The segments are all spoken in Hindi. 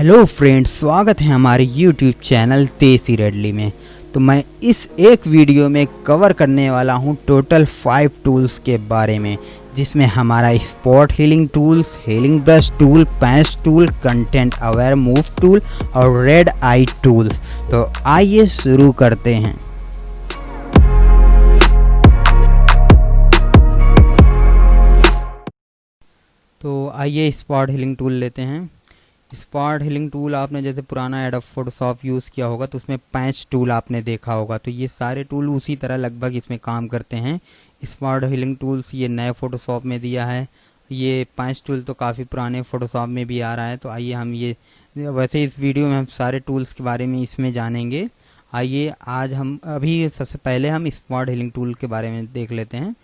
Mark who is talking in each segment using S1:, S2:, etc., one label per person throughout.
S1: हेलो फ्रेंड्स, स्वागत है हमारे यूट्यूब चैनल देसी रेडली में। तो मैं इस एक वीडियो में कवर करने वाला हूं टोटल 5 टूल्स के बारे में, जिसमें हमारा spot healing tools, healing brush tool, patch tool, content aware move tool और रेड आई टूल्स। तो आइए शुरू करते हैं। तो आइए स्पॉट हीलिंग टूल लेते हैं। स्पॉट हीलिंग टूल आपने जैसे पुराना एडोब फोटोशॉप यूज़ किया होगा तो उसमें पैंच टूल आपने देखा होगा, तो ये सारे टूल उसी तरह लगभग इसमें काम करते हैं। स्पॉट हीलिंग टूल्स ये नए फोटोशॉप में दिया है। ये पैंच टूल तो काफ़ी पुराने फोटोशॉप में भी आ रहा है। तो आइए हम ये वैसे इस वीडियो में हम सारे टूल्स के बारे में इसमें जानेंगे। आइए आज हम अभी सबसे पहले हम स्पॉट हीलिंग टूल के बारे में देख लेते हैं।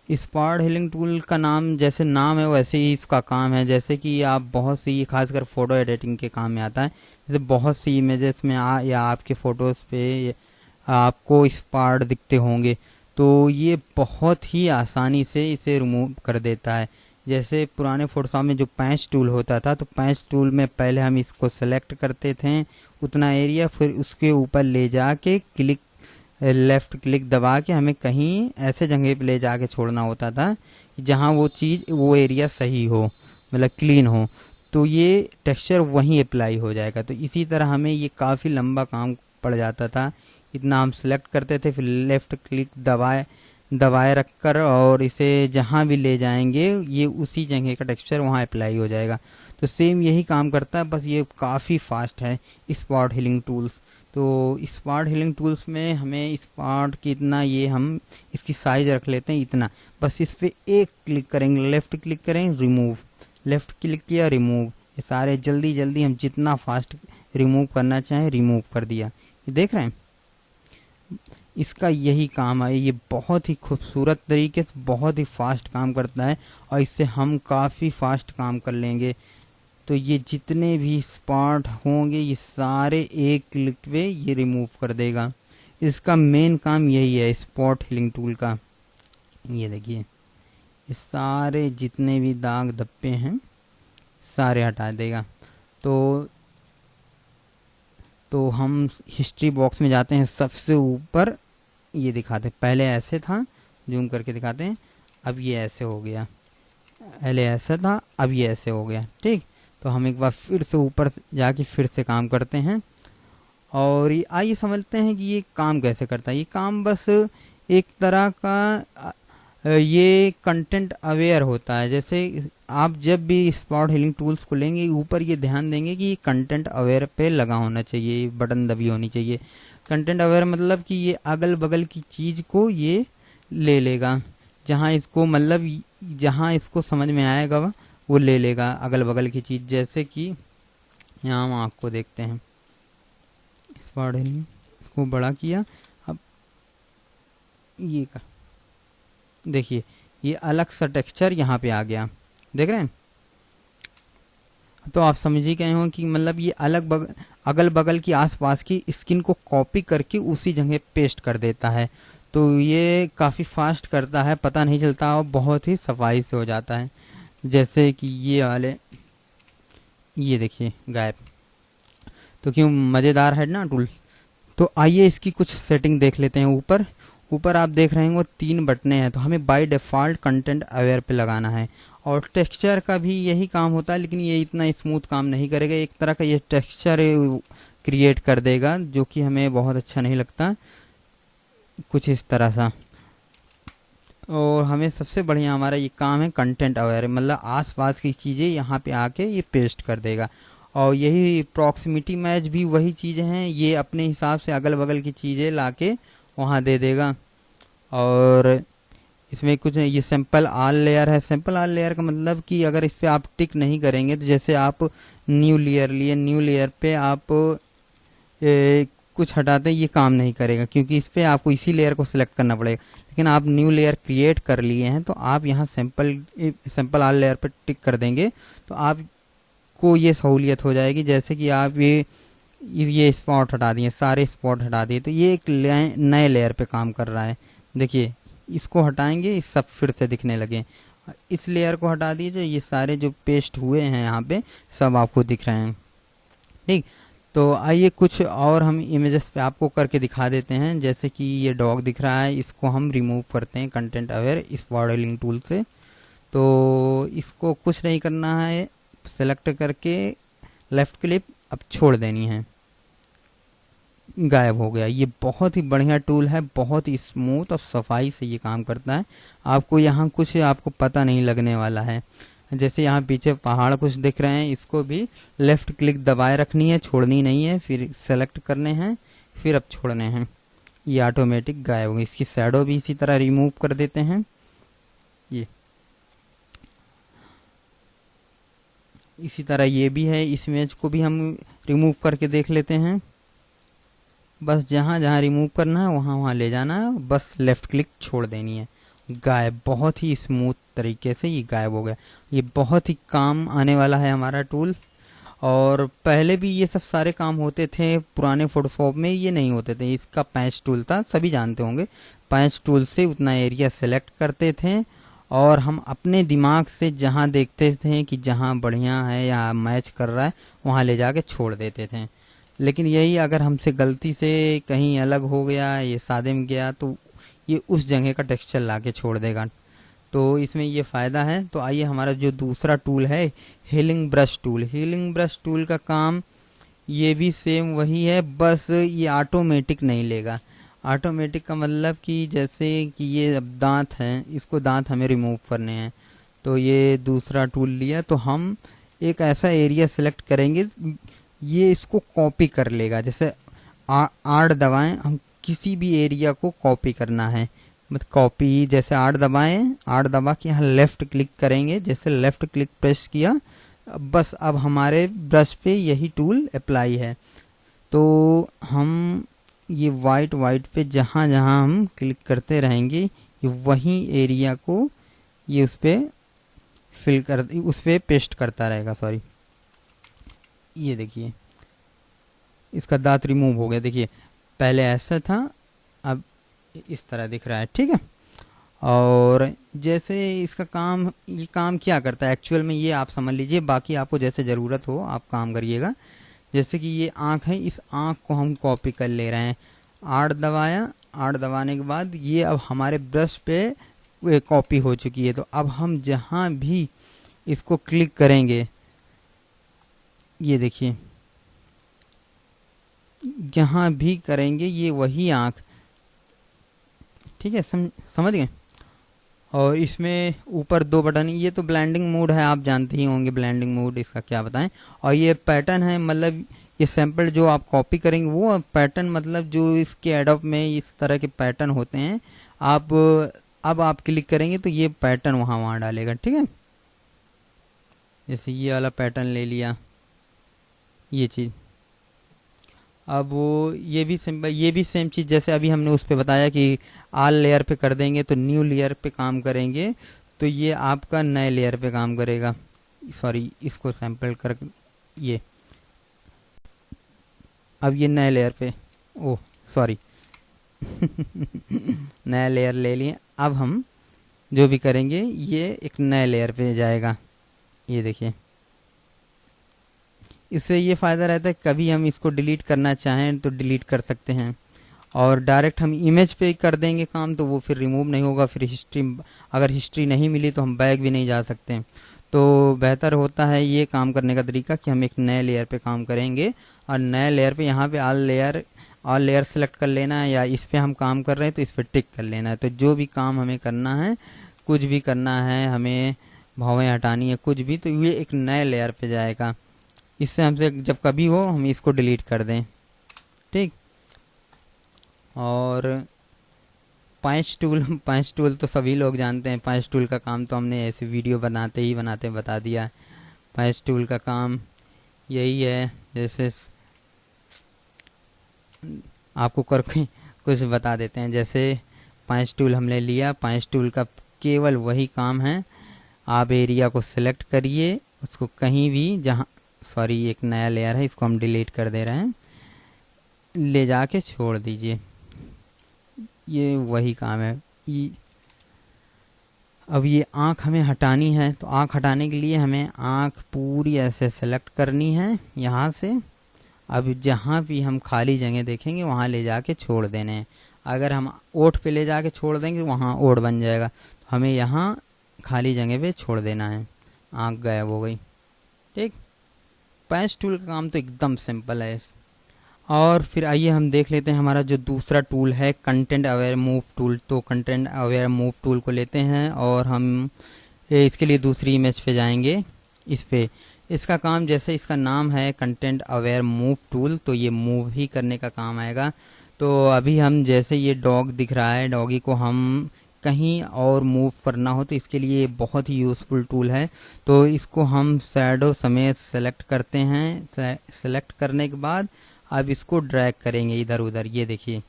S1: स्पॉट हीलिंग टूल का नाम जैसे नाम है वैसे ही इसका काम है। जैसे कि आप बहुत सी खासकर फ़ोटो एडिटिंग के काम में आता है। जैसे बहुत सी इमेजेस में या आपके फ़ोटोज़ पे आपको स्पॉट दिखते होंगे, तो ये बहुत ही आसानी से इसे रिमूव कर देता है। जैसे पुराने फोटोशॉप में जो पैंच टूल होता था, तो पैंच टूल में पहले हम इसको सेलेक्ट करते थे उतना एरिया, फिर उसके ऊपर ले जाके लेफ़्ट क्लिक दबा के हमें कहीं ऐसे जगह पे ले जाके छोड़ना होता था जहाँ वो एरिया सही हो, मतलब क्लीन हो, तो ये टेक्सचर वहीं अप्लाई हो जाएगा। तो इसी तरह हमें ये काफ़ी लंबा काम पड़ जाता था। इतना हम सेलेक्ट करते थे, फिर लेफ़्ट क्लिक दबाए रखकर और इसे जहाँ भी ले जाएंगे ये उसी जगह का टेक्सचर वहाँ अप्लाई हो जाएगा। तो सेम यही काम करता है, बस ये काफ़ी फास्ट है स्पॉट हीलिंग टूल्स। तो स्पॉट हीलिंग टूल्स में हमें स्पॉट कितना ये हम इसकी साइज़ रख लेते हैं इतना, बस इस पर एक क्लिक करेंगे, लेफ़्ट क्लिक करें रिमूव, लेफ़्ट क्लिक किया रिमूव, ये सारे जल्दी जल्दी हम जितना फास्ट रिमूव करना चाहें रिमूव कर दिया। ये देख रहे हैं, इसका यही काम है। ये बहुत ही खूबसूरत तरीके से बहुत ही फास्ट काम करता है और इससे हम काफ़ी फास्ट काम कर लेंगे। तो ये जितने भी स्पॉट होंगे ये सारे एक क्लिक पे ये रिमूव कर देगा। इसका मेन काम यही है स्पॉट हीलिंग टूल का। ये देखिए, ये सारे जितने भी दाग धब्बे हैं सारे हटा देगा। तो हम हिस्ट्री बॉक्स में जाते हैं, सबसे ऊपर ये दिखाते, पहले ऐसे था, जूम करके दिखाते हैं, अब ये ऐसे हो गया, पहले ऐसा था अब ये ऐसे हो गया। ठीक, तो हम एक बार फिर से ऊपर जाके फिर से काम करते हैं और आइए समझते हैं कि ये काम कैसे करता है। ये काम बस एक तरह का ये कंटेंट अवेयर होता है। जैसे आप जब भी स्पॉट हीलिंग टूल्स को लेंगे ऊपर ये ध्यान देंगे कि ये कंटेंट अवेयर पे लगा होना चाहिए, बटन दबी होनी चाहिए। कंटेंट अवेयर मतलब कि ये अगल बगल की चीज़ को ये ले लेगा, जहाँ इसको मतलब जहाँ इसको समझ में आएगा वो ले लेगा अगल बगल की चीज़। जैसे कि यहाँ हम आपको देखते हैं, स्पॉट हीलिंग इसको बड़ा किया, अब ये का देखिए ये अलग सा टेक्सचर यहाँ पे आ गया, देख रहे हैं। तो आप समझ ही गए हो कि मतलब ये अगल बगल की आसपास की स्किन को कॉपी करके उसी जगह पेस्ट कर देता है। तो ये काफ़ी फास्ट करता है, पता नहीं चलता और बहुत ही सफाई से हो जाता है। जैसे कि ये वाले ये देखिए गायब। तो क्यों मज़ेदार है ना टूल। तो आइए इसकी कुछ सेटिंग देख लेते हैं। ऊपर आप देख रहे हैं वो 3 बटने हैं, तो हमें बाय डिफ़ॉल्ट कंटेंट अवेयर पे लगाना है। और टेक्सचर का भी यही काम होता है, लेकिन ये इतना स्मूथ काम नहीं करेगा। एक तरह का ये टेक्सचर क्रिएट कर देगा जो कि हमें बहुत अच्छा नहीं लगता, कुछ इस तरह सा। और हमें सबसे बढ़िया हमारा ये काम है कंटेंट अवेयर, मतलब आसपास की चीज़ें यहाँ पे आके ये पेस्ट कर देगा। और यही प्रॉक्सिमिटी मैच भी वही चीज़ें हैं, ये अपने हिसाब से अगल बगल की चीज़ें लाके वहाँ दे देगा। और इसमें कुछ ये सिंपल ऑल लेयर है। सिंपल ऑल लेयर का मतलब कि अगर इस पर आप टिक नहीं करेंगे, तो जैसे आप न्यू लेयर लिए, न्यू लेयर पे आप कुछ हटाते ये काम नहीं करेगा, क्योंकि इस पर आपको इसी लेयर को सिलेक्ट करना पड़ेगा। लेकिन आप न्यू लेयर क्रिएट कर लिए हैं तो आप यहाँ सिंपल ऑल लेयर पर टिक कर देंगे तो आपको ये सहूलियत हो जाएगी। जैसे कि आप ये स्पॉट हटा दिए, सारे स्पॉट हटा दिए, तो ये एक नए लेयर पे काम कर रहा है। देखिए इसको हटाएंगे, सब फिर से दिखने लगे। इस लेयर को हटा दीजिए, ये सारे जो पेस्ट हुए हैं यहाँ पे सब आपको दिख रहे हैं। ठीक, तो आइए कुछ और हम इमेजेस पे आपको करके दिखा देते हैं। जैसे कि ये डॉग दिख रहा है, इसको हम रिमूव करते हैं कंटेंट अवेयर इस मॉडलिंग टूल से। तो इसको कुछ नहीं करना है, सेलेक्ट करके लेफ़्ट क्लिक अब छोड़ देनी है, गायब हो गया। ये बहुत ही बढ़िया टूल है, बहुत ही स्मूथ और सफाई से ये काम करता है। आपको यहाँ कुछ आपको पता नहीं लगने वाला है। जैसे यहाँ पीछे पहाड़ कुछ दिख रहे हैं, इसको भी लेफ़्ट क्लिक दबाए रखनी है, छोड़नी नहीं है, फिर सेलेक्ट करने हैं, फिर अब छोड़ने हैं, ये ऑटोमेटिक गायब हो गई। इसकी शैडो भी इसी तरह रिमूव कर देते हैं। ये इसी तरह ये भी है, इस इमेज को भी हम रिमूव करके देख लेते हैं। बस जहाँ जहाँ रिमूव करना है वहाँ वहाँ ले जाना है, बस लेफ़्ट क्लिक छोड़ देनी है, गायब। बहुत ही स्मूथ तरीके से ये गायब हो गया। ये बहुत ही काम आने वाला है हमारा टूल। और पहले भी ये सब सारे काम होते थे पुराने फोटोशॉप में, ये नहीं होते थे। इसका पैच टूल था, सभी जानते होंगे। पैच टूल से उतना एरिया सेलेक्ट करते थे और हम अपने दिमाग से जहाँ देखते थे कि जहाँ बढ़िया है या मैच कर रहा है वहाँ ले जाके छोड़ देते थे। लेकिन यही अगर हमसे गलती से कहीं अलग हो गया, ये सादे में गया, तो ये उस जगह का टेक्सचर ला के छोड़ देगा। तो इसमें ये फ़ायदा है। तो आइए हमारा जो दूसरा टूल है healing brush tool. Healing brush tool का काम ये भी सेम वही है, बस ये ऑटोमेटिक नहीं लेगा। ऑटोमेटिक का मतलब कि जैसे कि ये अब दांत हैं, इसको दांत हमें रिमूव करने हैं, तो ये दूसरा टूल लिया, तो हम एक ऐसा एरिया सेलेक्ट करेंगे, ये इसको कॉपी कर लेगा। जैसे आर दबाएं, हम किसी भी एरिया को कॉपी करना है, मतलब कॉपी, जैसे आर दबाएं, आर दबा के यहाँ लेफ़्ट क्लिक करेंगे, जैसे लेफ़्ट क्लिक प्रेस किया, बस अब हमारे ब्रश पे यही टूल अप्लाई है। तो हम ये वाइट वाइट पे जहाँ जहाँ हम क्लिक करते रहेंगे, ये वही एरिया को ये उस पर फिल कर, उस पर पेस्ट करता रहेगा। सॉरी, ये देखिए इसका दांत रिमूव हो गया। देखिए पहले ऐसा था, अब इस तरह दिख रहा है। ठीक है, और जैसे इसका काम, ये काम क्या करता है एक्चुअल में ये आप समझ लीजिए, बाकी आपको जैसे ज़रूरत हो आप काम करिएगा। जैसे कि ये आँख है, इस आँख को हम कॉपी कर ले रहे हैं, आर दबाया, आर दबाने के बाद ये अब हमारे ब्रश पे कॉपी हो चुकी है। तो अब हम जहाँ भी इसको क्लिक करेंगे, ये देखिए जहाँ भी करेंगे ये वही आँख। ठीक है, समझ गए। और इसमें ऊपर दो बटन, ये तो ब्लेंडिंग मोड है, आप जानते ही होंगे ब्लेंडिंग मोड, इसका क्या बताएं। और ये पैटर्न है, मतलब ये सैंपल जो आप कॉपी करेंगे वो पैटर्न, मतलब जो इसके एडोब में इस तरह के पैटर्न होते हैं, आप अब आप क्लिक करेंगे तो ये पैटर्न वहाँ वहाँ डालेगा। ठीक है, जैसे ये वाला पैटर्न ले लिया, ये चीज़। अब वो ये भी सिंपल, ये भी सेम चीज़ जैसे अभी हमने उस पे बताया कि आल लेयर पे कर देंगे तो न्यू लेयर पे काम करेंगे, तो ये आपका नए लेयर पे काम करेगा। सॉरी, इसको सैंपल कर, ये अब ये नए लेयर पे, ओह सॉरी नया लेयर ले लिए। अब हम जो भी करेंगे ये एक नए लेयर पे जाएगा, ये देखिए। इससे ये फ़ायदा रहता है, कभी हम इसको डिलीट करना चाहें तो डिलीट कर सकते हैं, और डायरेक्ट हम इमेज पे कर देंगे काम तो वो फिर रिमूव नहीं होगा। फिर हिस्ट्री, अगर हिस्ट्री नहीं मिली तो हम बैक भी नहीं जा सकते। तो बेहतर होता है ये काम करने का तरीका कि हम एक नए लेयर पे काम करेंगे, और नए लेयर पे यहाँ पे ऑल लेयर सेलेक्ट कर लेना है, या इस पे हम काम कर रहे हैं तो इस पर टिक कर लेना है। तो जो भी काम हमें करना है, कुछ भी करना है, हमें भौवें हटानी है, कुछ भी, तो ये एक नए लेयर पे जाएगा। इससे हमसे जब कभी हो हम इसको डिलीट कर दें। ठीक, और पंच टूल तो सभी लोग जानते हैं। पंच टूल का काम तो हमने ऐसे वीडियो बनाते बता दिया। पंच टूल का काम यही है, जैसे आपको करके कुछ बता देते हैं। जैसे पंच टूल हमने लिया, पंच टूल का केवल वही काम है, आप एरिया को सिलेक्ट करिए, उसको कहीं भी जहाँ, सॉरी एक नया लेयर है इसको हम डिलीट कर दे रहे हैं, ले जाके छोड़ दीजिए, ये वही काम है। अब ये आँख हमें हटानी है, तो आँख हटाने के लिए हमें आँख पूरी ऐसे सेलेक्ट करनी है यहाँ से। अब जहाँ भी हम खाली जगह देखेंगे वहाँ ले जाके छोड़ देने हैं। अगर हम ओठ पे ले जाके छोड़ देंगे वहाँ ओठ बन जाएगा, तो हमें यहाँ खाली जगह पे छोड़ देना है। आँख गायब हो गई। ठीक, पैच टूल का काम तो एकदम सिंपल है। और फिर आइए हम देख लेते हैं हमारा जो दूसरा टूल है कंटेंट अवेयर मूव टूल। तो कंटेंट अवेयर मूव टूल को लेते हैं और हम इसके लिए दूसरी इमेज पे जाएंगे। इस पे इसका काम, जैसे इसका नाम है कंटेंट अवेयर मूव टूल, तो ये मूव ही करने का काम आएगा। तो अभी हम जैसे ये डॉग दिख रहा है, डॉगी को हम कहीं और मूव करना हो तो इसके लिए बहुत ही यूज़फुल टूल है। तो इसको हम शैडो समेत सेलेक्ट करते हैं। सेलेक्ट करने के बाद अब इसको ड्रैग करेंगे इधर उधर, ये देखिए।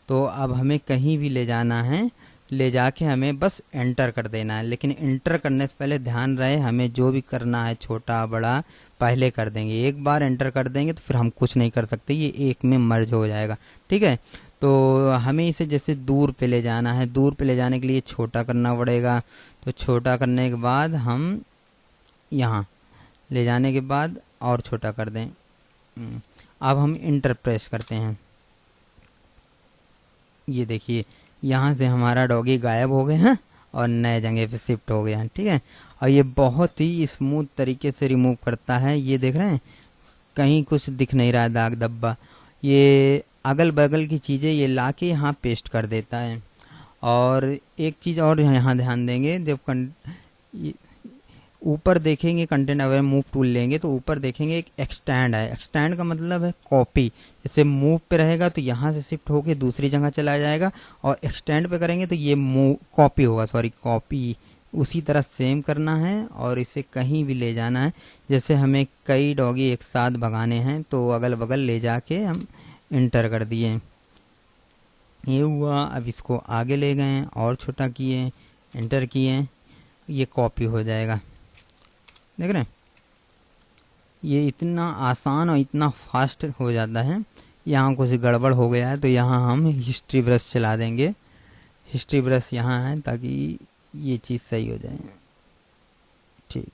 S1: तो अब हमें कहीं भी ले जाना है, ले जाके हमें बस एंटर कर देना है। लेकिन एंटर करने से पहले ध्यान रहे, हमें जो भी करना है छोटा बड़ा पहले कर देंगे। एक बार एंटर कर देंगे तो फिर हम कुछ नहीं कर सकते, ये एक में मर्ज हो जाएगा। ठीक है, तो हमें इसे जैसे दूर पे ले जाना है, दूर पे ले जाने के लिए छोटा करना पड़ेगा। तो छोटा करने के बाद हम यहाँ ले जाने के बाद और छोटा कर दें। अब हम इंटर प्रेस करते हैं, ये देखिए यहाँ से हमारा डॉगी गायब हो गए हैं और नए जगह पे शिफ्ट हो गया है। ठीक है, और ये बहुत ही स्मूथ तरीके से रिमूव करता है। ये देख रहे हैं, कहीं कुछ दिख नहीं रहा है दाग धब्बा। ये अगल बगल की चीज़ें ये लाके यहाँ पेस्ट कर देता है। और एक चीज़ और यहाँ ध्यान देंगे, जब ऊपर देखेंगे कंटेंट अवेयर मूव टूल लेंगे तो ऊपर देखेंगे एक एक्सटेंड है। एक्सटेंड का मतलब है कॉपी। जैसे मूव पे रहेगा तो यहाँ से शिफ्ट होके दूसरी जगह चला जाएगा, और एक्सटेंड पे करेंगे तो ये मूव कॉपी होगा, कॉपी। उसी तरह सेम करना है और इसे कहीं भी ले जाना है। जैसे हमें कई डॉगी एक साथ भगाने हैं तो अगल बगल ले जाके हम इंटर कर दिए, ये हुआ। अब इसको आगे ले गए और छोटा किए, एंटर किए, ये कॉपी हो जाएगा। देख रहे हैं, ये इतना आसान और इतना फास्ट हो जाता है। यहाँ कुछ गड़बड़ हो गया है तो यहाँ हम हिस्ट्री ब्रश चला देंगे। हिस्ट्री ब्रश यहाँ है ताकि ये चीज़ सही हो जाए। ठीक,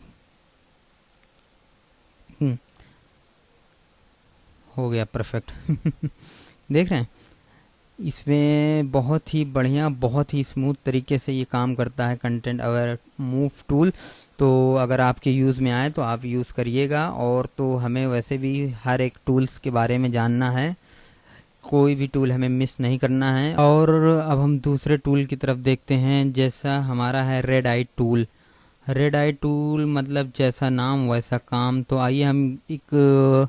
S1: हो गया परफेक्ट। देख रहे हैं, इसमें बहुत ही बढ़िया, बहुत ही स्मूथ तरीके से ये काम करता है कंटेंट अवेयर मूव टूल। तो अगर आपके यूज़ में आए तो आप यूज़ करिएगा। और तो हमें वैसे भी हर एक टूल्स के बारे में जानना है, कोई भी टूल हमें मिस नहीं करना है। और अब हम दूसरे टूल की तरफ देखते हैं, जैसा हमारा है red I tool. Red I tool मतलब जैसा नाम वैसा काम। तो आइए हम एक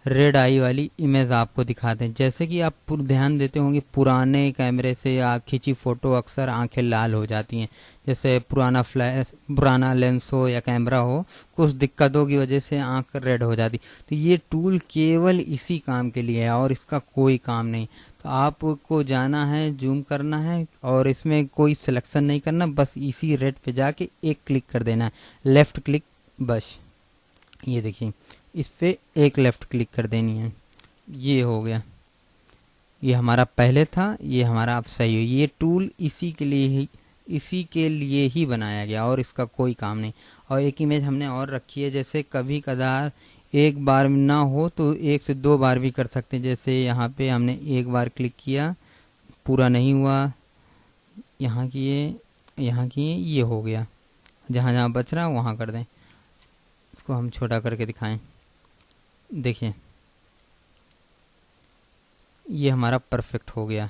S1: रेड आई वाली इमेज आपको दिखाते हैं। जैसे कि आप ध्यान देते होंगे पुराने कैमरे से खींची फ़ोटो अक्सर आंखें लाल हो जाती हैं। जैसे पुराना लेंस हो या कैमरा हो, कुछ दिक्कतों की वजह से आंख रेड हो जाती। तो ये टूल केवल इसी काम के लिए है और इसका कोई काम नहीं। तो आपको जाना है, जूम करना है और इसमें कोई सिलेक्शन नहीं करना, बस इसी रेड पे जाके एक क्लिक कर देना है, लेफ़्ट क्लिक बस। ये देखिए, इस पे एक लेफ़्ट क्लिक कर देनी है, ये हो गया। ये हमारा पहले था, ये हमारा अब सही हो। ये टूल इसी के लिए ही बनाया गया और इसका कोई काम नहीं। और एक इमेज हमने और रखी है, जैसे कभी कदार एक बार ना हो तो 1 से 2 बार भी कर सकते हैं। जैसे यहाँ पे हमने एक बार क्लिक किया, पूरा नहीं हुआ, यहाँ किए, ये हो गया। जहाँ जहाँ बच रहा वहाँ कर दें। इसको हम छोटा करके दिखाएं, देखिए ये हमारा परफेक्ट हो गया।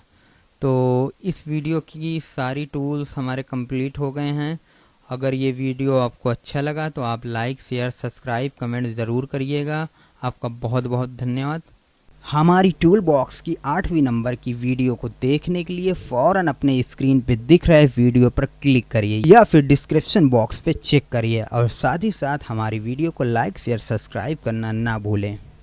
S1: तो इस वीडियो की सारी टूल्स हमारे कंप्लीट हो गए हैं। अगर ये वीडियो आपको अच्छा लगा तो आप लाइक, शेयर, सब्सक्राइब, कमेंट ज़रूर करिएगा। आपका बहुत बहुत धन्यवाद। हमारी टूल बॉक्स की 8वीं नंबर की वीडियो को देखने के लिए फ़ौरन अपने स्क्रीन पे दिख रहे वीडियो पर क्लिक करिए या फिर डिस्क्रिप्शन बॉक्स पे चेक करिए। और साथ ही साथ हमारी वीडियो को लाइक, शेयर, सब्सक्राइब करना ना भूलें।